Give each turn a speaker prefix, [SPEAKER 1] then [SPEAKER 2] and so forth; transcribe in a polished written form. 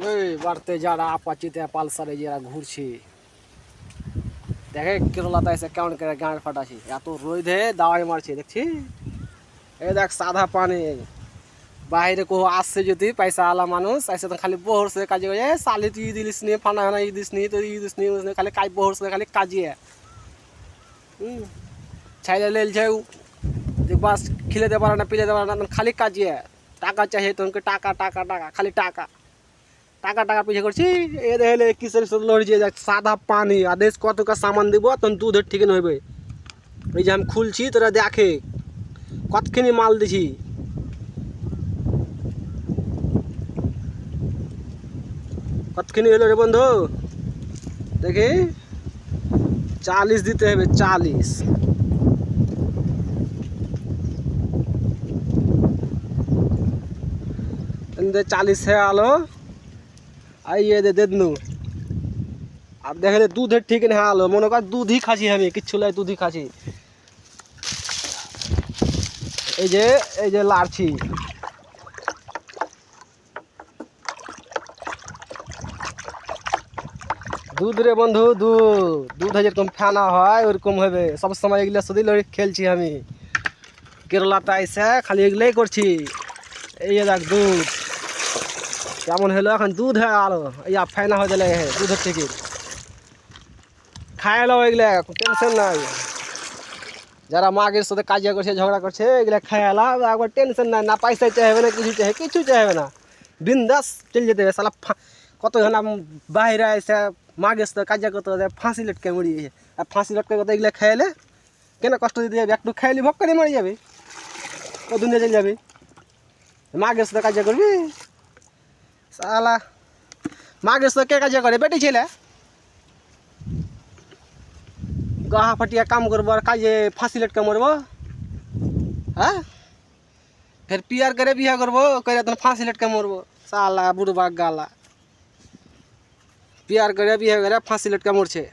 [SPEAKER 1] ওই বাড়তে যারা আপাচিতে পালসারে যারা ঘুরছে দেখে কেরলাতে এসে কেমন করে গাঁড় ফাটাছি, এত রোদে দাওয়াই মারছে দেখছি। এই দেখ সাদা পানি, বাইরে কোথাও আসছে যদি পয়সা আলা মানুষ এসে তো খালি বহরছে কাজে করে সালি তুই দিলিস নি ফানা ফানা ই দিস নি তো ই দিস নি খালি কাজ বহরছে খালি কাজিয়ে ছাইলে লেল যাও বাস খিলেতে পারে না পিলেতে পারে না খালি কাজিয়ে টাকা চাই তোমাকে টাকা টাকা টাকা খালি টাকা টাকা টাকা পিছিয়ে করছি। এ দেখলে কিসের লড়ছে সাদা পানি আদেশ কত কা সামান দিব তখন দুধের ঠিক হইবে। এই যে আমি খুলছি তোরা দেখে কতখানি মাল দিছি। কতখানি হলো রে বন্ধু দেখি 40 দিতে হবে 40। दे 40 है आलो आइए दे दू। अब देख ले दूध ठीक नहीं आलो मन कर दूध ही खाची हमें किच्छू लाई दूध ही खाची। ए जे लारछी दूध रे बंधु दूध दूध जेरकम फेना है ओरकम होबे सब समय एगला सदी लड़ी खेलছি আমি কেরালাতে আইসা খালি এগুলাই করছি। এই দেখ দুধ কেমন হলো এখন দুধ হয়ে আলো ইয়া ফেনা হয়ে গেলে দুধের থেকে খাই লো এগুলা টেনশন নাই। যারা মাগের সাথে কাজিয়া করছে ঝগড়া করছে এগুলা খাই এলা একবার টেনশন নাই, না পয়সা চাইবে না কিছু চাইবে না, বিন্দাস চলে যেতে হবে। সালা কত ঘন্টা বাইরে এসে মাগের সাথে কাজিয়া করতে ফাঁসি লটকে মরিয়ে আর ফাঁসি লটকে করতে এগুলা খাইলে কেন কষ্ট দিতে যাবে, একটু খাইলে ভক করে মরে যাবে ও দুনিয়া চলে যাবে। মাগের সাথে কাজিয়া করবি সালা মাগের সাথে কে কাজিয়া করে বেটি ছেলে গাহা ফাটিয়া কাম করবো আর কাজে ফাঁসি লটকে মরবো। হ্যাঁ फिर पियार करे बिहा करबो करे तो फांसी लटके मरबो साला बुढ़बा गाला पियार करे बिहा करे फांसी लटके मरछे।